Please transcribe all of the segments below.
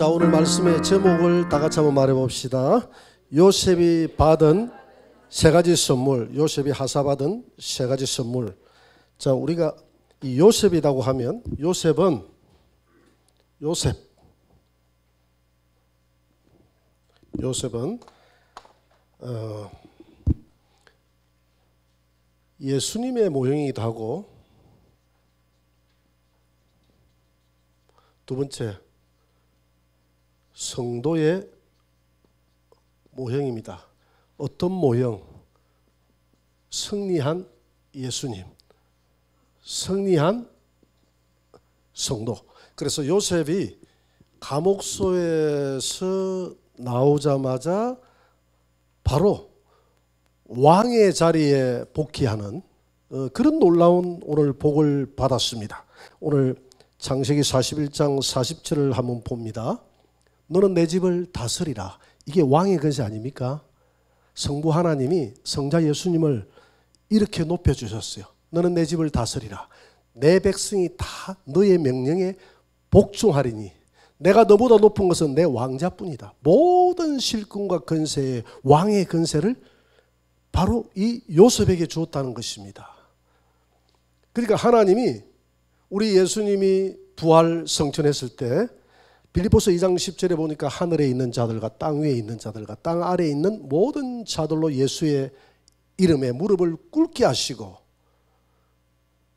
자, 오늘 말씀의 제목을 다 같이 한번 말해 봅시다. 요셉이 받은 세 가지 선물, 요셉이 하사받은 세 가지 선물. 자, 우리가 이 요셉이라고 하면 요셉은 예수님의 모형이기도 하고, 두 번째 성도의 모형입니다. 어떤 모형? 승리한 예수님, 승리한 성도. 그래서 요셉이 감옥소에서 나오자마자 바로 왕의 자리에 복귀하는 그런 놀라운 오늘 복을 받았습니다. 오늘 창세기 41장 40절을 한번 봅니다. 너는 내 집을 다스리라. 이게 왕의 권세 아닙니까? 성부 하나님이 성자 예수님을 이렇게 높여주셨어요. 너는 내 집을 다스리라. 내 백성이 다 너의 명령에 복종하리니 내가 너보다 높은 것은 내 왕자뿐이다. 모든 실권과 권세의 왕의 권세를 바로 이 요셉에게 주었다는 것입니다. 그러니까 하나님이 우리 예수님이 부활 성천했을 때 빌립보서 2장 10절에 보니까 하늘에 있는 자들과 땅 위에 있는 자들과 땅 아래에 있는 모든 자들로 예수의 이름에 무릎을 꿇게 하시고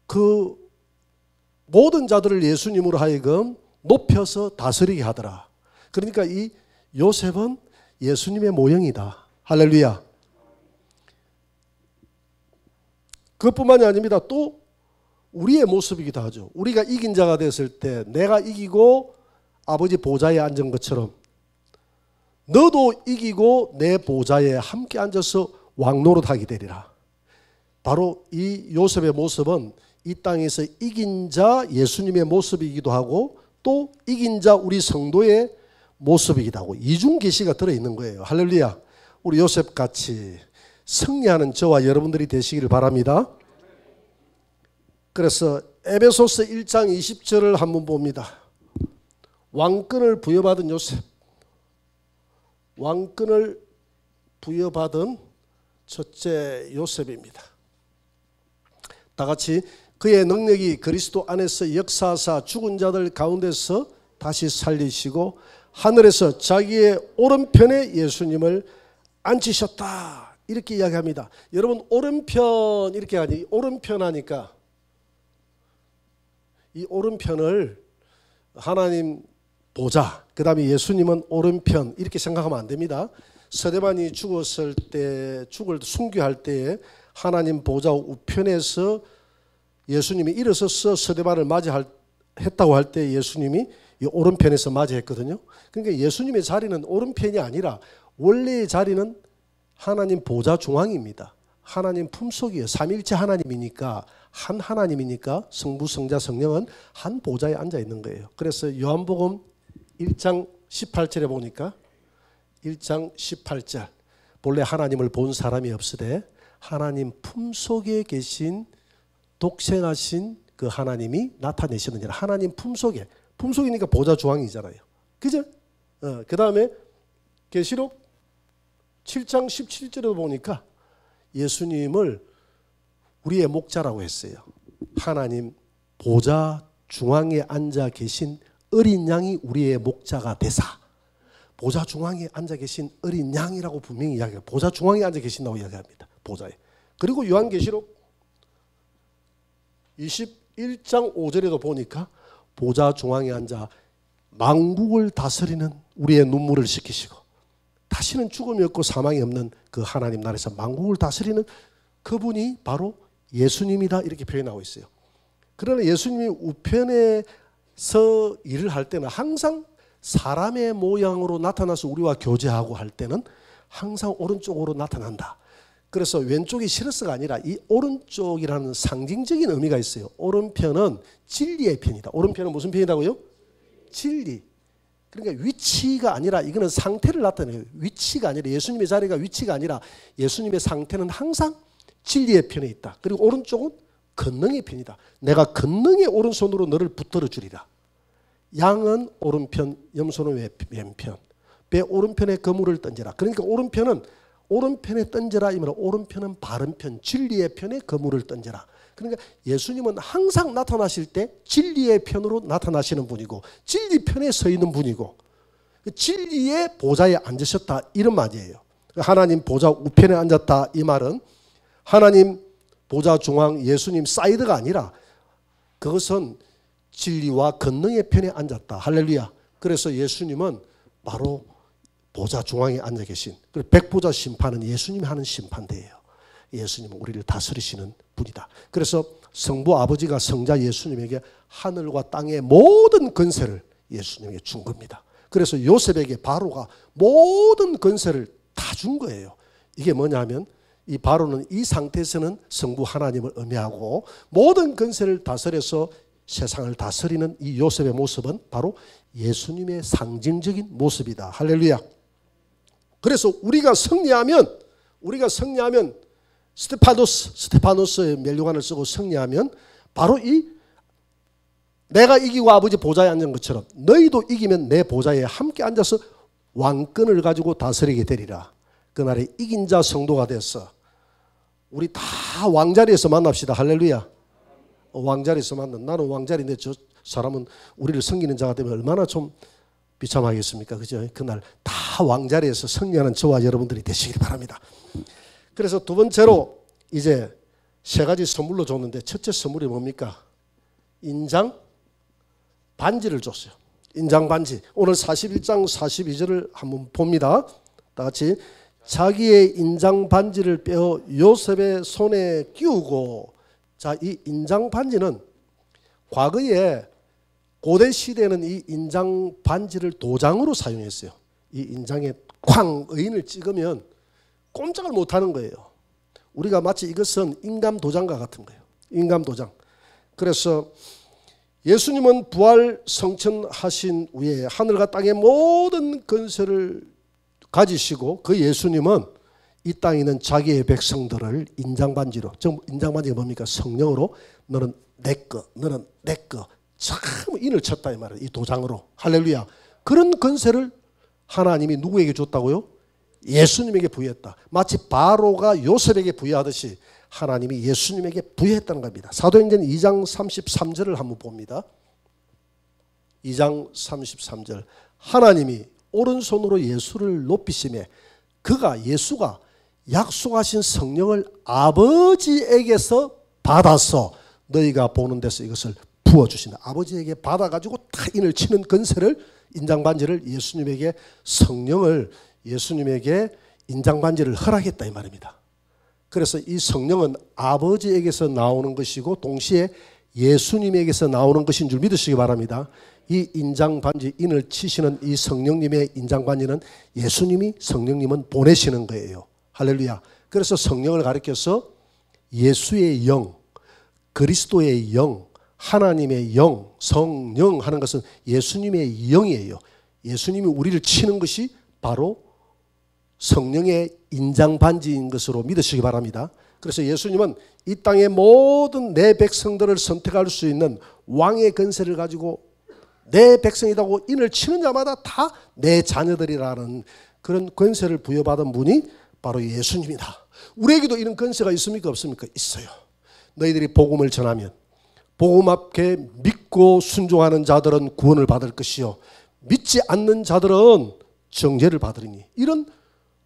그 모든 자들을 예수님으로 하여금 높여서 다스리게 하더라. 그러니까 이 요셉은 예수님의 모형이다. 할렐루야. 그것뿐만이 아닙니다. 또 우리의 모습이기도 하죠. 우리가 이긴 자가 됐을 때 내가 이기고 아버지 보좌에 앉은 것처럼 너도 이기고 내 보좌에 함께 앉아서 왕노릇하게 되리라. 바로 이 요셉의 모습은 이 땅에서 이긴 자 예수님의 모습이기도 하고 또 이긴 자 우리 성도의 모습이기도 하고 이중 계시가 들어있는 거예요. 할렐루야. 우리 요셉같이 승리하는 저와 여러분들이 되시기를 바랍니다. 그래서 에베소서 1장 20절을 한번 봅니다. 왕권을 부여받은 요셉, 왕권을 부여받은 첫째 요셉입니다. 다 같이 그의 능력이 그리스도 안에서 역사하사 죽은 자들 가운데서 다시 살리시고 하늘에서 자기의 오른편에 예수님을 앉히셨다. 이렇게 이야기합니다. 여러분 오른편 이렇게 하니 오른편 하니까 이 오른편을 하나님 보좌, 그 다음에 예수님은 오른편 이렇게 생각하면 안 됩니다. 서대반이 죽었을 때 죽을 순교할 때에 하나님 보좌 우편에서 예수님이 일어서서 서대반을 맞이했다고 할 때 예수님이 이 오른편에서 맞이했거든요. 그러니까 예수님의 자리는 오른편이 아니라 원래의 자리는 하나님 보좌 중앙입니다. 하나님 품속이에요. 삼일체 하나님이니까 한 하나님이니까 성부 성자 성령은 한 보좌에 앉아 있는 거예요. 그래서 요한복음 1장 18절에 보니까 1장 18절 본래 하나님을 본 사람이 없으되 하나님 품속에 계신 독생하신 그 하나님이 나타내시느니라. 하나님 품속에, 품속이니까 보좌 중앙이잖아요. 그죠? 그 다음에 계시록 7장 17절에 보니까 예수님을 우리의 목자라고 했어요. 하나님 보좌 중앙에 앉아 계신 어린 양이 우리의 목자가 되사. 보좌 중앙에 앉아 계신 어린 양이라고 분명히 이야기해요. 보좌 중앙에 앉아 계신다고 이야기합니다. 보좌에. 그리고 요한계시록 21장 5절에도 보니까 보좌 중앙에 앉아 만국을 다스리는 우리의 눈물을 씻기시고 다시는 죽음이 없고 사망이 없는 그 하나님 나라에서 만국을 다스리는 그분이 바로 예수님이다 이렇게 표현하고 있어요. 그러나 예수님이 우편에서 일을 할 때는 항상 사람의 모양으로 나타나서 우리와 교제하고 할 때는 항상 오른쪽으로 나타난다. 그래서 왼쪽이 싫어서가 아니라 이 오른쪽이라는 상징적인 의미가 있어요. 오른편은 진리의 편이다. 오른편은 무슨 편이라고요? 진리. 그러니까 위치가 아니라 이거는 상태를 나타내요. 위치가 아니라 예수님의 자리가 위치가 아니라 예수님의 상태는 항상 진리의 편에 있다. 그리고 오른쪽은 권능의 편이다. 내가 권능의 오른손으로 너를 붙들어 주리라. 양은 오른편, 염소는 왼편. 배 오른편에 그물을 던져라. 그러니까 오른편에 던져라 이 말은 오른편은 바른 편, 진리의 편에 그물을 던져라. 그러니까 예수님은 항상 나타나실 때 진리의 편으로 나타나시는 분이고 진리 편에 서 있는 분이고 진리의 보좌에 앉으셨다 이런 말이에요. 하나님 보좌 우편에 앉았다 이 말은 하나님 보좌 중앙 예수님 사이드가 아니라 그것은 진리와 권능의 편에 앉았다. 할렐루야. 그래서 예수님은 바로 보좌 중앙에 앉아 계신 백보좌 심판은 예수님이 하는 심판대예요. 예수님은 우리를 다스리시는 분이다. 그래서 성부 아버지가 성자 예수님에게 하늘과 땅의 모든 권세를 예수님에게 준 겁니다. 그래서 요셉에게 바로가 모든 권세를 다 준 거예요. 이게 뭐냐면 이 바로는 이 상태에서는 성부 하나님을 의미하고 모든 권세를 다스려서 세상을 다스리는 이 요셉의 모습은 바로 예수님의 상징적인 모습이다. 할렐루야. 그래서 우리가 승리하면 스테파노스의 멸류관을 쓰고 승리하면 바로 이 내가 이기고 아버지 보좌에 앉은 것처럼 너희도 이기면 내 보좌에 함께 앉아서 왕권을 가지고 다스리게 되리라. 그날에 이긴 자 성도가 됐어. 우리 다 왕자리에서 만납시다. 할렐루야. 왕자리에서 만나. 나는 왕자리인데 저 사람은 우리를 섬기는 자가 되면 얼마나 좀 비참하겠습니까? 그죠? 그날 다 왕자리에서 승리하는 저와 여러분들이 되시길 바랍니다. 그래서 두 번째로 이제 세 가지 선물로 줬는데 첫째 선물이 뭡니까? 인장 반지를 줬어요. 인장 반지. 오늘 41장 42절을 한번 봅니다. 다 같이. 자기의 인장 반지를 빼어 요셉의 손에 끼우고. 자, 이 인장 반지는 과거에 고대 시대에는 이 인장 반지를 도장으로 사용했어요. 이 인장에 쾅 의인을 찍으면 꼼짝을 못하는 거예요. 우리가 마치 이것은 인감 도장과 같은 거예요. 인감 도장. 그래서 예수님은 부활 성천하신 후에 하늘과 땅의 모든 권세를 가지시고 그 예수님은 이 땅에 있는 자기의 백성들을 인장반지로, 인장반지가 뭡니까? 성령으로 너는 내 거, 너는 내 거. 참 인을 쳤다 이 말이에요. 이 도장으로. 할렐루야. 그런 권세를 하나님이 누구에게 줬다고요? 예수님에게 부여했다. 마치 바로가 요셉에게 부여하듯이 하나님이 예수님에게 부여했다는 겁니다. 사도행전 2장 33절을 한번 봅니다. 2장 33절. 하나님이 오른손으로 예수를 높이시매 예수가 약속하신 성령을 아버지에게서 받아서 너희가 보는 데서 이것을 부어주신다. 아버지에게 받아가지고 다 인을 치는 권세를 인장반지를 예수님에게 성령을 예수님에게 인장반지를 허락했다 이 말입니다. 그래서 이 성령은 아버지에게서 나오는 것이고 동시에 예수님에게서 나오는 것인 줄 믿으시기 바랍니다. 이 인장반지 인을 치시는 이 성령님의 인장반지는 예수님이 성령님은 보내시는 거예요. 할렐루야. 그래서 성령을 가리켜서 예수의 영, 그리스도의 영, 하나님의 영, 성령 하는 것은 예수님의 영이에요. 예수님이 우리를 치는 것이 바로 성령의 인장반지인 것으로 믿으시기 바랍니다. 그래서 예수님은 이 땅의 모든 내 백성들을 선택할 수 있는 왕의 권세를 가지고 내 백성이라고 인을 치는 자마다 다 내 자녀들이라는 그런 권세를 부여받은 분이 바로 예수님이다. 우리에게도 이런 권세가 있습니까? 없습니까? 있어요. 너희들이 복음을 전하면 복음 앞에 믿고 순종하는 자들은 구원을 받을 것이요 믿지 않는 자들은 정죄를 받으리니. 이런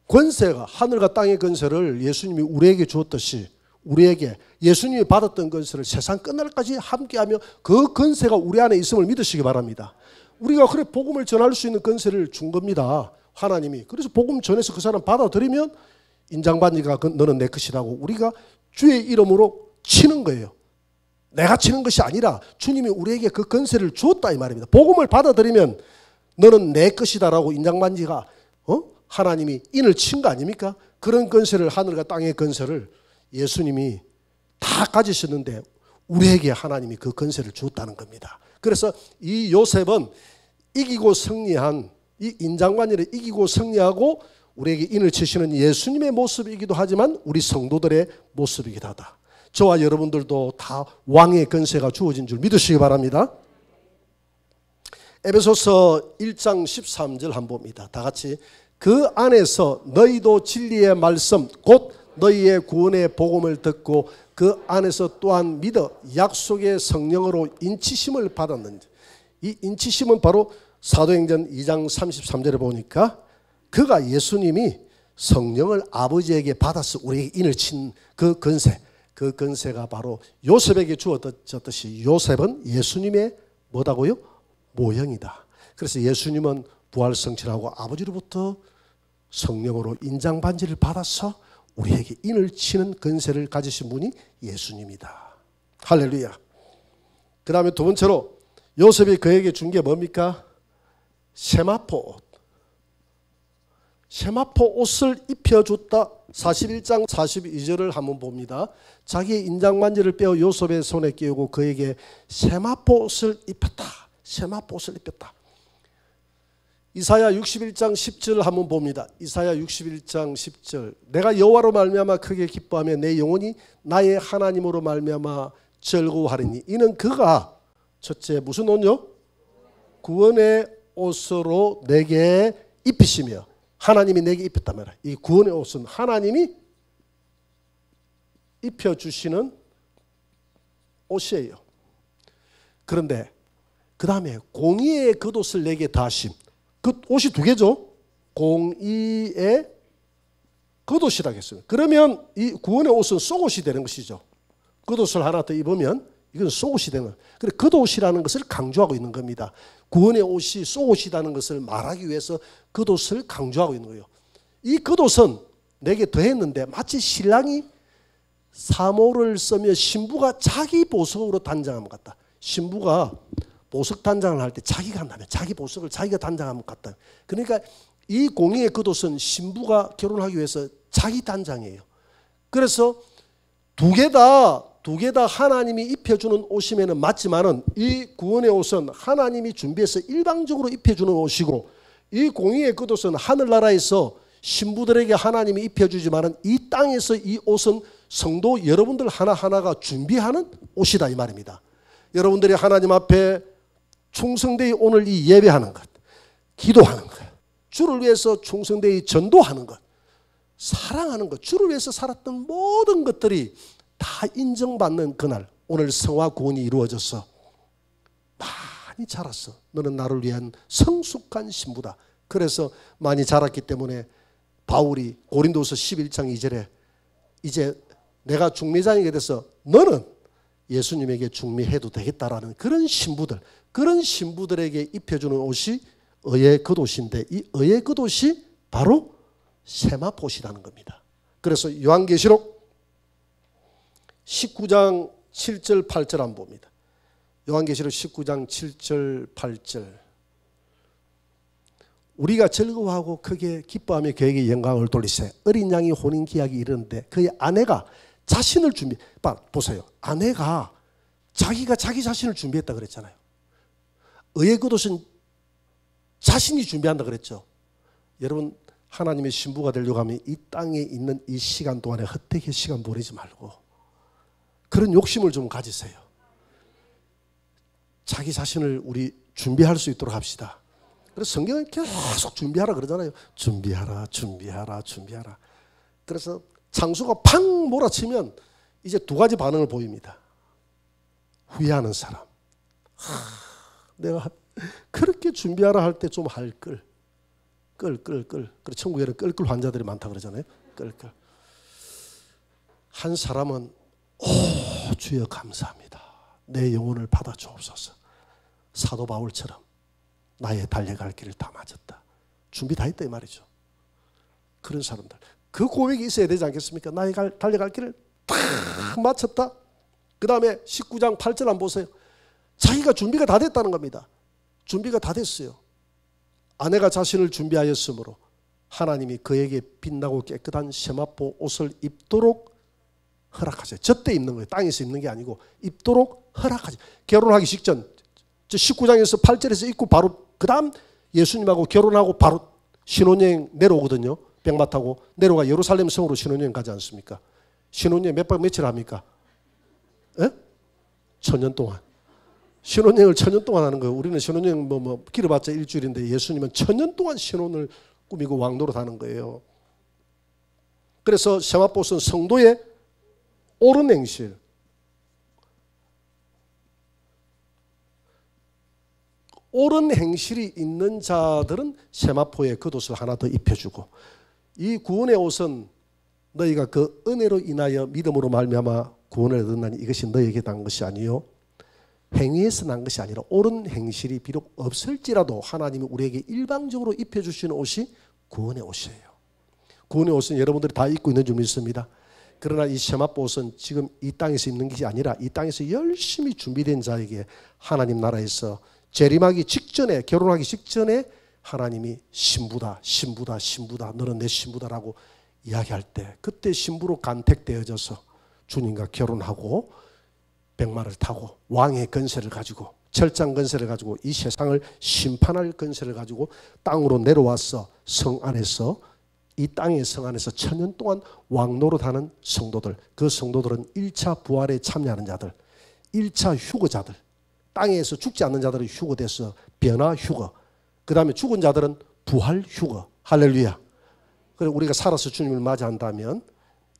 권세가 하늘과 땅의 권세를 예수님이 우리에게 주었듯이 우리에게 예수님이 받았던 권세를 세상 끝날까지 함께하며 그 권세가 우리 안에 있음을 믿으시기 바랍니다. 우리가 그래 복음을 전할 수 있는 권세를 준 겁니다. 하나님이. 그래서 복음 전해서 그 사람 받아들이면 인장반지가 너는 내 것이라고 우리가 주의 이름으로 치는 거예요. 내가 치는 것이 아니라 주님이 우리에게 그 권세를 주었다 이 말입니다. 복음을 받아들이면 너는 내 것이다라고 인장반지가 하나님이 인을 친 거 아닙니까? 그런 권세를 하늘과 땅의 권세를 예수님이 다 가지셨는데 우리에게 하나님이 그 권세를 주었다는 겁니다. 그래서 이 요셉은 이기고 승리한 이 인장반지를 이기고 승리하고 우리에게 인을 치시는 예수님의 모습이기도 하지만 우리 성도들의 모습이기도 하다. 저와 여러분들도 다 왕의 권세가 주어진 줄 믿으시기 바랍니다. 에베소서 1장 13절 한번 봅니다. 다 같이. 그 안에서 너희도 진리의 말씀 곧 너희의 구원의 복음을 듣고 그 안에서 또한 믿어 약속의 성령으로 인치심을 받았는지. 이 인치심은 바로 사도행전 2장 33절에 보니까 그가 예수님이 성령을 아버지에게 받아서 우리에게 인을 친 그 권세, 그 권세가 바로 요셉에게 주어졌듯이 요셉은 예수님의 뭐다고요? 모형이다. 그래서 예수님은 부활성취하고 아버지로부터 성령으로 인장반지를 받아서 우리에게 인을 치는 권세를 가지신 분이 예수님이다. 할렐루야. 그 다음에 두 번째로 요셉이 그에게 준 게 뭡니까? 세마포 옷. 세마포 옷을 입혀줬다. 41장 42절을 한번 봅니다. 자기의 인장반지를 빼어 요셉의 손에 끼우고 그에게 세마포 옷을 입혔다. 세마포 옷을 입혔다. 이사야 61장 10절 한번 봅니다. 이사야 61장 10절. 내가 여호와로 말미암아 크게 기뻐하며 내 영혼이 나의 하나님으로 말미암아 즐거워하리니 이는 그가 첫째 무슨 옷요? 구원의 옷으로 내게 입히시며 하나님이 내게 입혔단 말이야. 이 구원의 옷은 하나님이 입혀주시는 옷이에요. 그런데 그 다음에 공의의 겉옷을 내게 다하심. 그 옷이 두 개죠. 공의의 겉옷이라고 했어요. 그러면 이 구원의 옷은 속옷이 되는 것이죠. 겉옷을 하나 더 입으면 이건 속옷이 되는 거예요. 그래 겉옷이라는 것을 강조하고 있는 겁니다. 구원의 옷이 속옷이라는 것을 말하기 위해서 겉옷을 강조하고 있는 거예요. 이 겉옷은 내게 더했는데 마치 신랑이 사모를 쓰며 신부가 자기 보석으로 단장한 것 같다. 신부가 보석 단장을 할 때 자기가 한다면 자기 보석을 자기가 단장하면 같다. 그러니까 이 공의의 겉옷은 신부가 결혼하기 위해서 자기 단장이에요. 그래서 두 개 다 하나님이 입혀주는 옷이면 맞지만은 이 구원의 옷은 하나님이 준비해서 일방적으로 입혀주는 옷이고 이 공의의 겉옷은 하늘나라에서 신부들에게 하나님이 입혀주지만은 이 땅에서 이 옷은 성도 여러분들 하나하나가 준비하는 옷이다 이 말입니다. 여러분들이 하나님 앞에 충성되이 오늘 이 예배하는 것, 기도하는 것, 주를 위해서 충성되이 전도하는 것, 사랑하는 것, 주를 위해서 살았던 모든 것들이 다 인정받는 그날 오늘 성화 구원이 이루어져서 많이 자랐어. 너는 나를 위한 성숙한 신부다. 그래서 많이 자랐기 때문에 바울이 고린도서 11장 2절에 이제 내가 중매장이게 돼서 너는 예수님에게 중매해도 되겠다라는 그런 신부들, 그런 신부들에게 입혀주는 옷이 의의 겉옷인데 이 의의 겉옷이 바로 세마포시라는 겁니다. 그래서 요한계시록 19장 7절 8절 한번 봅니다. 요한계시록 19장 7절 8절. 우리가 즐거워하고 크게 기뻐하며 그에게 영광을 돌리세. 어린 양이 혼인기약이 이르는데 그의 아내가 자신을 준비. 보세요. 아내가 자기가 자기 자신을 준비했다 그랬잖아요. 의의 겉옷은 자신이 준비한다 그랬죠. 여러분 하나님의 신부가 되려고 하면 이 땅에 있는 이 시간 동안에 헛되게 시간 보내지 말고 그런 욕심을 좀 가지세요. 자기 자신을 우리 준비할 수 있도록 합시다. 그래서 성경은 계속 준비하라 그러잖아요. 준비하라, 준비하라, 준비하라. 그래서 창수가 팡 몰아치면 이제 두 가지 반응을 보입니다. 후회하는 사람. 내가 그렇게 준비하라 할 때 좀 할 걸. 끌. 그래 천국에는 끌 환자들이 많다 그러잖아요. 끌. 한 사람은 오 주여 감사합니다. 내 영혼을 받아 주옵소서. 사도 바울처럼 나의 달려갈 길을 다 맞았다. 준비 다 했다 이 말이죠. 그런 사람들. 그 고백이 있어야 되지 않겠습니까? 나의 달려갈 길을 다 마쳤다. 그 다음에 19장 8절 한번 보세요. 자기가 준비가 다 됐다는 겁니다. 준비가 다 됐어요. 아내가 자신을 준비하였으므로 하나님이 그에게 빛나고 깨끗한 세마포 옷을 입도록 허락하세요. 저때 입는 거예요. 땅에서 입는 게 아니고 입도록 허락하세요. 결혼하기 직전 19장에서 8절에서 입고 바로 그 다음 예수님하고 결혼하고 바로 신혼여행 내려오거든요. 백마 타고 내려가 예루살렘 성으로 신혼여행 가지 않습니까? 신혼여행 몇 박 며칠 합니까? 에? 1000년 동안 신혼여행을 1000년 동안 하는 거예요. 우리는 신혼여행 뭐 길어봤자 일주일인데 예수님은 1000년 동안 신혼을 꾸미고 왕노릇하는 거예요. 그래서 세마포스는 성도의 옳은 행실, 옳은 행실이 있는 자들은 세마포에 겉옷을 하나 더 입혀주고, 이 구원의 옷은 너희가 그 은혜로 인하여 믿음으로 말미암아 구원을 얻었나니 이것이 너희에게 난 것이 아니요 행위에서 난 것이 아니라 옳은 행실이 비록 없을지라도 하나님이 우리에게 일방적으로 입혀주시는 옷이 구원의 옷이에요. 구원의 옷은 여러분들이 다 입고 있는 줄 믿습니다. 그러나 이 세마포 옷은 지금 이 땅에서 입는 것이 아니라 이 땅에서 열심히 준비된 자에게 하나님 나라에서 재림하기 직전에, 결혼하기 직전에 하나님이 신부다, 신부다, 신부다, 너는 내 신부다라고 이야기할 때, 그때 신부로 간택되어져서 주님과 결혼하고 백마를 타고 왕의 권세를 가지고, 철장 권세를 가지고, 이 세상을 심판할 권세를 가지고 땅으로 내려와서 성 안에서, 이 땅의 성 안에서 1000년 동안 왕노릇하는 성도들, 그 성도들은 1차 부활에 참여하는 자들, 1차 휴거자들, 땅에서 죽지 않는 자들은 휴거돼서 변화 휴거, 그 다음에 죽은 자들은 부활 휴거. 할렐루야. 그리고 우리가 살아서 주님을 맞이한다면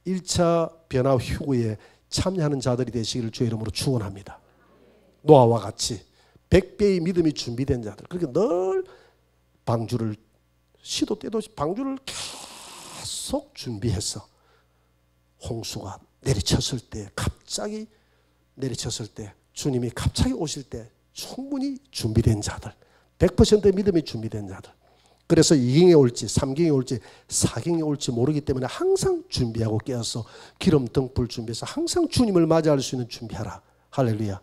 1차 변화 휴거에 참여하는 자들이 되시기를 주의 이름으로 축원합니다. 노아와 같이 100배의 믿음이 준비된 자들, 그렇게 늘 방주를, 시도 때도 방주를 계속 준비해서 홍수가 내리쳤을 때, 갑자기 내리쳤을 때, 주님이 갑자기 오실 때 충분히 준비된 자들, 100%의 믿음이 준비된 자들. 그래서 2경에 올지 3경에 올지 4경에 올지 모르기 때문에 항상 준비하고 깨어서 기름 등불 준비해서 항상 주님을 맞이할 수 있는 준비하라. 할렐루야.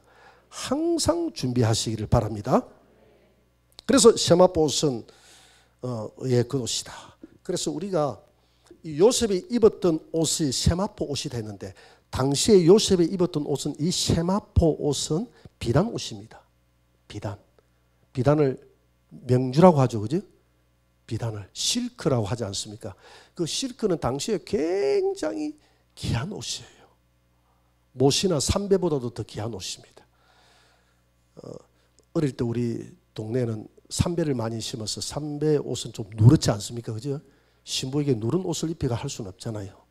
항상 준비하시기를 바랍니다. 그래서 세마포 옷은 의 겉옷이다. 그래서 우리가 요셉이 입었던 옷이 세마포 옷이 됐는데, 당시에 요셉이 입었던 옷은, 이 세마포 옷은 비단 옷입니다. 비단을 명주라고 하죠, 그죠? 비단을 실크라고 하지 않습니까? 그 실크는 당시에 굉장히 귀한 옷이에요. 못이나 삼배보다도 더 귀한 옷입니다. 어릴 때 우리 동네는 삼배를 많이 심어서 삼배 옷은 좀 누렇지 않습니까? 그죠? 신부에게 누른 옷을 입히가 할 수는 없잖아요.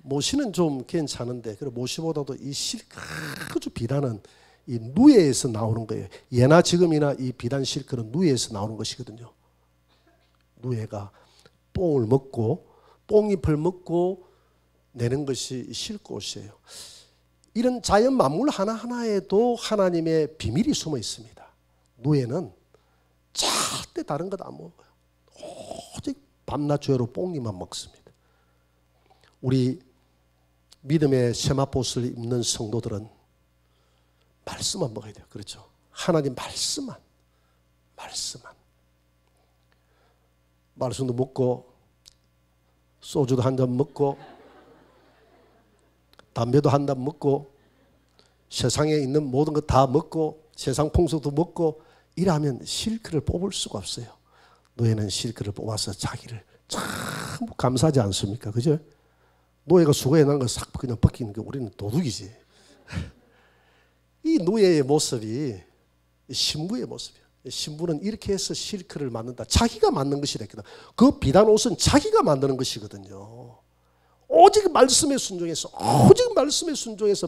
모시는 좀 괜찮은데, 그리고 모시보다도 이 실크 아주 비단은 이 누에에서 나오는 거예요. 예나 지금이나 이 비단 실크는 누에에서 나오는 것이거든요. 누에가 뽕을 먹고 뽕잎을 먹고 내는 것이 실크 옷이에요. 이런 자연 만물 하나하나에도 하나님의 비밀이 숨어 있습니다. 누에는 절대 다른 것 안 먹어요. 오직 밤낮 주야로 뽕잎만 먹습니다. 우리 믿음의 세마포옷을 입는 성도들은 말씀만 먹어야 돼요. 그렇죠? 하나님 말씀만. 말씀도 먹고 소주도 한 잔 먹고 담배도 한 잔 먹고 세상에 있는 모든 것 다 먹고 세상 풍속도 먹고 이러면 실크를 뽑을 수가 없어요. 노예는 실크를 뽑아서 자기를 참 감사하지 않습니까? 그죠? 노예가 수고해 난 거 싹 그냥 벗기는 게 우리는 도둑이지. 이 노예의 모습이 신부의 모습이야. 신부는 이렇게 해서 실크를 만든다. 자기가 만든 것이랬거든. 그 비단 옷은 자기가 만드는 것이거든요. 오직 말씀에 순종해서,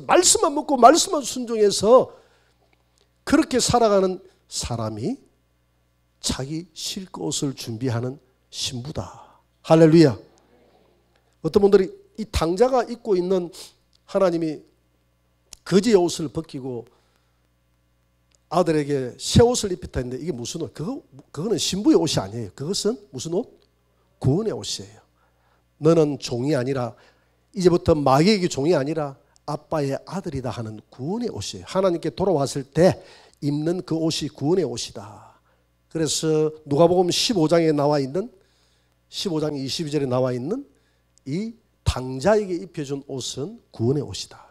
말씀만 먹고 말씀만 순종해서 그렇게 살아가는 사람이 자기 실크 옷을 준비하는 신부다. 할렐루야. 어떤 분들이 이 당자가 입고 있는, 하나님이 거지의 옷을 벗기고 아들에게 새 옷을 입혔다 했는데, 이게 무슨 옷? 그거는 신부의 옷이 아니에요. 그것은 무슨 옷? 구원의 옷이에요. 너는 종이 아니라, 이제부터 마귀에게 종이 아니라 아빠의 아들이다 하는 구원의 옷이에요. 하나님께 돌아왔을 때 입는 그 옷이 구원의 옷이다. 그래서 누가복음 15장에 나와 있는, 15장 22절에 나와 있는 이 당자에게 입혀준 옷은 구원의 옷이다.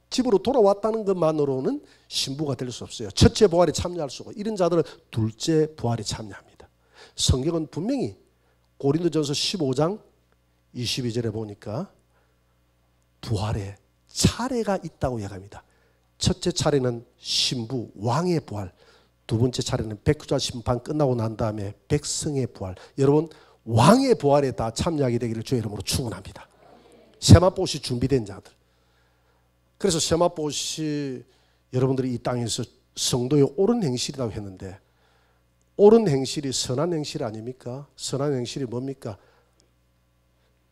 집으로 돌아왔다는 것만으로는 신부가 될 수 없어요. 첫째 부활에 참여할 수 없고, 이런 자들은 둘째 부활에 참여합니다. 성경은 분명히 고린도전서 15장 22절에 보니까 부활의 차례가 있다고 이야기합니다. 첫째 차례는 신부 왕의 부활, 두 번째 차례는 백주자 심판 끝나고 난 다음에 백성의 부활. 여러분 왕의 부활에 다 참여하게 되기를 주의 이름으로 축원합니다. 세마포시 준비된 자들. 그래서 세마포시 여러분들이 이 땅에서 성도의 옳은 행실이라고 했는데, 옳은 행실이 선한 행실 아닙니까? 선한 행실이 뭡니까?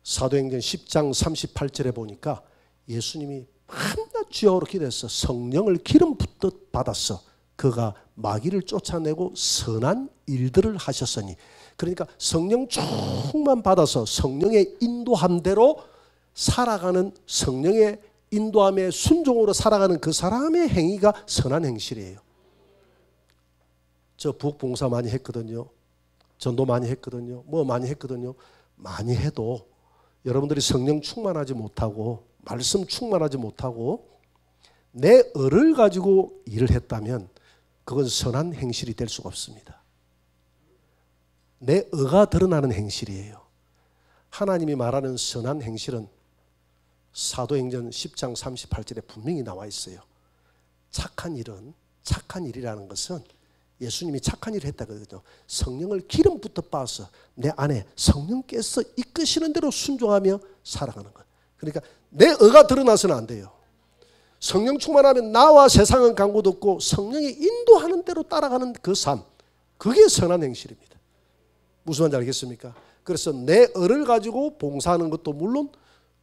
사도행전 10장 38절에 보니까 예수님이 한낱 주야로 기도해서 성령을 기름 붓듯 받았어. 그가 마귀를 쫓아내고 선한 일들을 하셨으니. 그러니까 성령 충만 받아서 성령의 인도함대로 살아가는, 성령의 인도함에 순종으로 살아가는 그 사람의 행위가 선한 행실이에요. 저 부엌봉사 많이 했거든요. 전도 많이 했거든요. 뭐 많이 했거든요. 많이 해도 여러분들이 성령 충만하지 못하고 말씀 충만하지 못하고 내 의를 가지고 일을 했다면 그건 선한 행실이 될 수가 없습니다. 내 의가 드러나는 행실이에요. 하나님이 말하는 선한 행실은 사도행전 10장 38절에 분명히 나와 있어요. 착한 일은, 착한 일이라는 것은 예수님이 착한 일을 했다거든요. 성령을 기름 붓듯 받아서 내 안에 성령께서 이끄시는 대로 순종하며 살아가는 것. 그러니까 내 의가 드러나서는 안 돼요. 성령 충만하면 나와 세상은 간구도 없고 성령이 인도하는 대로 따라가는 그 삶, 그게 선한 행실입니다. 무슨 말인지 알겠습니까? 그래서 내 의를 가지고 봉사하는 것도 물론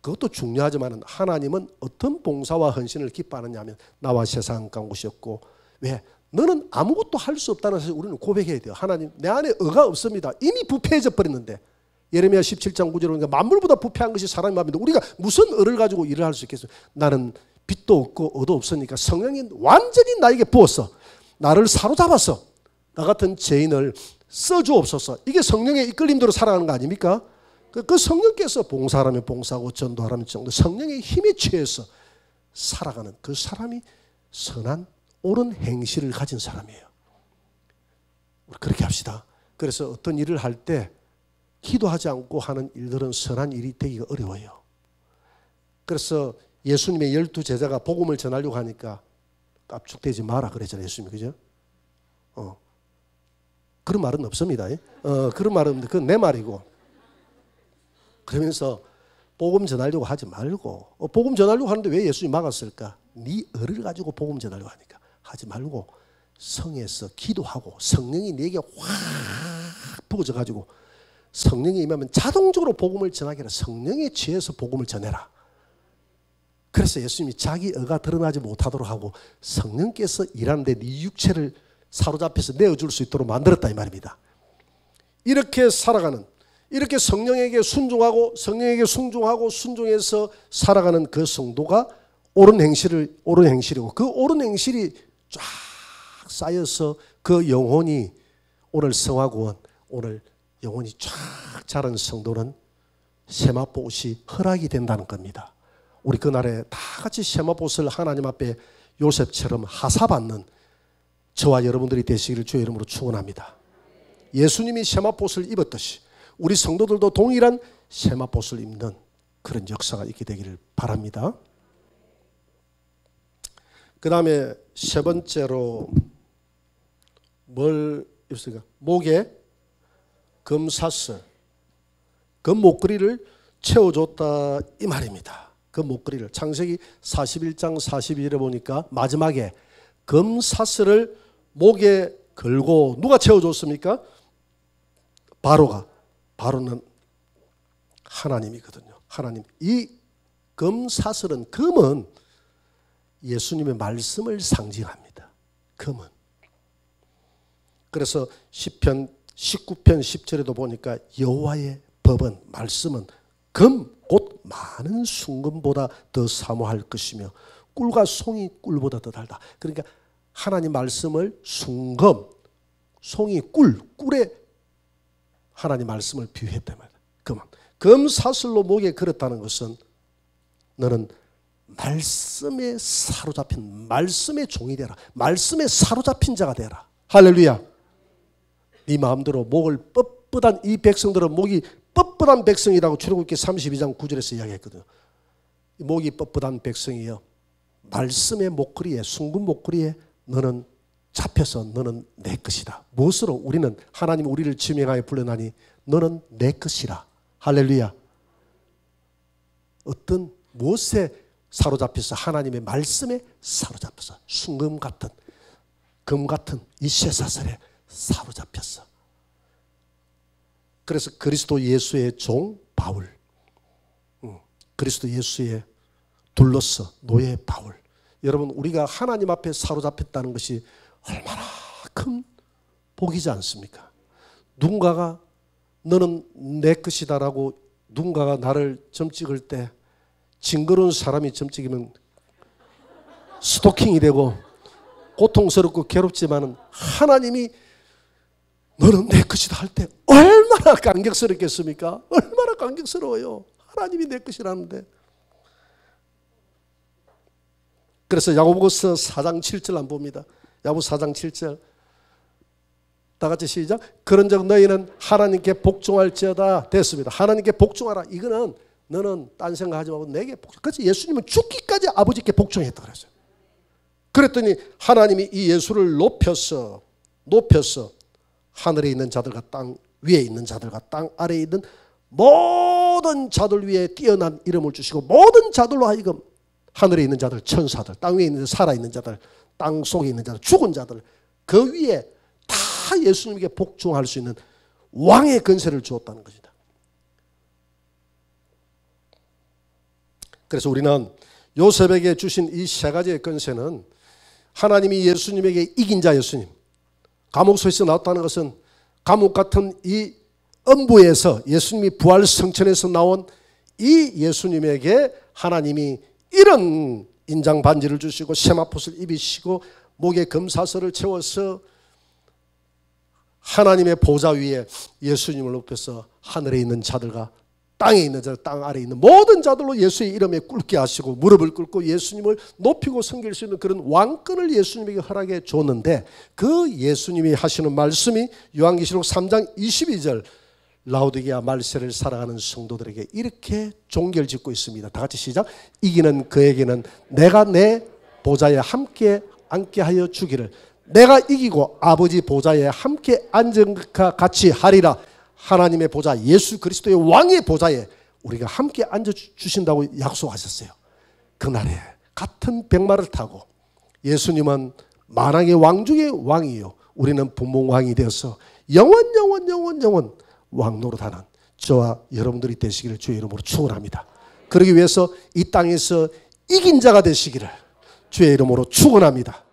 그것도 중요하지만 하나님은 어떤 봉사와 헌신을 기뻐하느냐 하면 나와 세상은 간구시었고, 왜? 너는 아무것도 할 수 없다는 사실 우리는 고백해야 돼요. 하나님, 내 안에 의가 없습니다. 이미 부패해져 버렸는데. 예레미야 17장 9절에 보니까 만물보다 부패한 것이 사람의 마음인데 우리가 무슨 의를 가지고 일을 할 수 있겠어요? 나는 빛도 없고 의도 없으니까 성령이 완전히 나에게 부었어. 나를 사로잡아서 나 같은 죄인을 써주옵소서. 이게 성령의 이끌림대로 살아가는 거 아닙니까? 그 성령께서 봉사하라면 봉사하고 전도하라면 전도, 성령의 힘에 취해서 살아가는 그 사람이 선한 옳은 행실을 가진 사람이에요. 우리 그렇게 합시다. 그래서 어떤 일을 할 때 기도하지 않고 하는 일들은 선한 일이 되기가 어려워요. 그래서 예수님의 12제자가 복음을 전하려고 하니까 깝죽대지 마라 그랬잖아요. 예수님이. 그죠? 그런 말은 없습니다. 그런 말은 없는데 그건 내 말이고. 그러면서 복음 전하려고 하지 말고, 복음 전하려고 하는데 왜 예수님이 막았을까? 네 의를 가지고 복음 전하려고 하니까 하지 말고 성에서 기도하고 성령이 네게 확 부어져 가지고 성령이 임하면 자동적으로 복음을 전하게 해라. 성령에 취해서 복음을 전해라. 그래서 예수님이 자기 의가 드러나지 못하도록 하고 성령께서 일하는데 네 육체를 사로잡혀서 내어줄 수 있도록 만들었다 이 말입니다. 이렇게 살아가는, 이렇게 성령에게 순종하고 성령에게 순종하고 순종해서 살아가는 그 성도가 옳은 행실이고, 그 옳은 행실이 쫙 쌓여서 그 영혼이 오늘 성화구원, 오늘 영혼이 쫙 자란 성도는 세마포옷이 허락이 된다는 겁니다. 우리 그날에 다 같이 세마포옷을 하나님 앞에 요셉처럼 하사받는 저와 여러분들이 되시기를 주의 이름으로 축원합니다. 예수님이 세마포옷을 입었듯이 우리 성도들도 동일한 세마포옷을 입는 그런 역사가 있게 되기를 바랍니다. 그 다음에 세 번째로 뭘 입습니까? 목에 금사슬, 금목걸이를 채워줬다 이 말입니다. 금목걸이를 창세기 41장 42절에 보니까 마지막에 금사슬을 목에 걸고 누가 채워줬습니까? 바로는 하나님이거든요. 하나님. 이 금사슬은, 금은 예수님의 말씀을 상징합니다. 금은. 그래서 시편 19편 10절에도 보니까 여호와의 법은, 말씀은 금 곧 많은 순금보다 더 사모할 것이며 꿀과 송이 꿀보다 더 달다. 그러니까 하나님 말씀을 순금, 송이 꿀에 하나님 말씀을 비유했단 말이야. 금사슬로 목에 걸었다는 것은 너는 말씀에 사로잡힌, 말씀의 종이 되라. 말씀에 사로잡힌 자가 되라. 할렐루야. 네 마음대로 목을 뻣뻣한 이 백성들은 목이 뻣뻣한 백성이라고 출애굽기 32장 9절에서 이야기했거든요. 목이 뻣뻣한 백성이요, 말씀의 목걸이에, 순금 목걸이에 너는 잡혀서 너는 내 것이다. 무엇으로? 우리는 하나님 우리를 지명하여 불러나니 너는 내 것이라. 할렐루야. 어떤 무엇에 사로잡혀서? 하나님의 말씀에 사로잡혀서 순금 같은, 금 같은 이 쇠사슬에 사로잡혔어. 그래서 그리스도 예수의 종 바울, 그리스도 예수의 둘러서 노예 바울. 여러분, 우리가 하나님 앞에 사로잡혔다는 것이 얼마나 큰 복이지 않습니까? 누군가가 너는 내 것이다라고 누군가가 나를 점 찍을 때, 징그러운 사람이 점 찍으면 스토킹이 되고 고통스럽고 괴롭지만은 하나님이 너는 내 것이다 할 때 얼마나 감격스럽겠습니까? 얼마나 감격스러워요. 하나님이 내 것이라는데. 그래서 야고보서 4장 7절 한번 봅니다. 야고보 4장 7절. 다 같이 시작. 그런즉 너희는 하나님께 복종할지어다. 됐습니다. 하나님께 복종하라. 이거는 너는 딴 생각하지 말고 내게 복종. 그래서 예수님은 죽기까지 아버지께 복종했다 그랬어요. 그랬더니 하나님이 이 예수를 높여서 하늘에 있는 자들과 땅 위에 있는 자들과 땅 아래에 있는 모든 자들 위에 뛰어난 이름을 주시고, 모든 자들로 하여금 하늘에 있는 자들, 천사들, 땅 위에 있는 살아있는 자들, 땅 속에 있는 자들, 죽은 자들, 그 위에 다 예수님에게 복종할 수 있는 왕의 권세를 주었다는 것이다. 그래서 우리는 요셉에게 주신 이 세 가지의 권세는 하나님이 예수님에게 이긴 자 예수님, 감옥소에서 나왔다는 것은 감옥 같은 이 음부에서 예수님이 부활 성천에서 나온 이 예수님에게 하나님이 이런 인장 반지를 주시고 세마포를 입히시고 목에 금사슬을 채워서 하나님의 보좌 위에 예수님을 높여서 하늘에 있는 자들과 땅에 있는 자들, 땅 아래에 있는 모든 자들로 예수의 이름에 꿇게 하시고 무릎을 꿇고 예수님을 높이고 섬길 수 있는 그런 왕권을 예수님에게 허락해 줬는데, 그 예수님이 하시는 말씀이 요한계시록 3장 22절 라오디게아 말세를 살아가는 성도들에게 이렇게 종결짓고 있습니다. 다 같이 시작. 이기는 그에게는 내가 내 보좌에 함께 앉게 하여 주기를, 내가 이기고 아버지 보좌에 함께 앉은 것과 같이 하리라. 하나님의 보좌, 예수 그리스도의 왕의 보좌에 우리가 함께 앉아주신다고 약속하셨어요. 그날에 같은 백마를 타고 예수님은 만왕의 왕 중의 왕이요, 우리는 분봉왕이 되어서 영원 왕 노릇하는 저와 여러분들이 되시기를 주의 이름으로 축원합니다. 그러기 위해서 이 땅에서 이긴 자가 되시기를 주의 이름으로 축원합니다.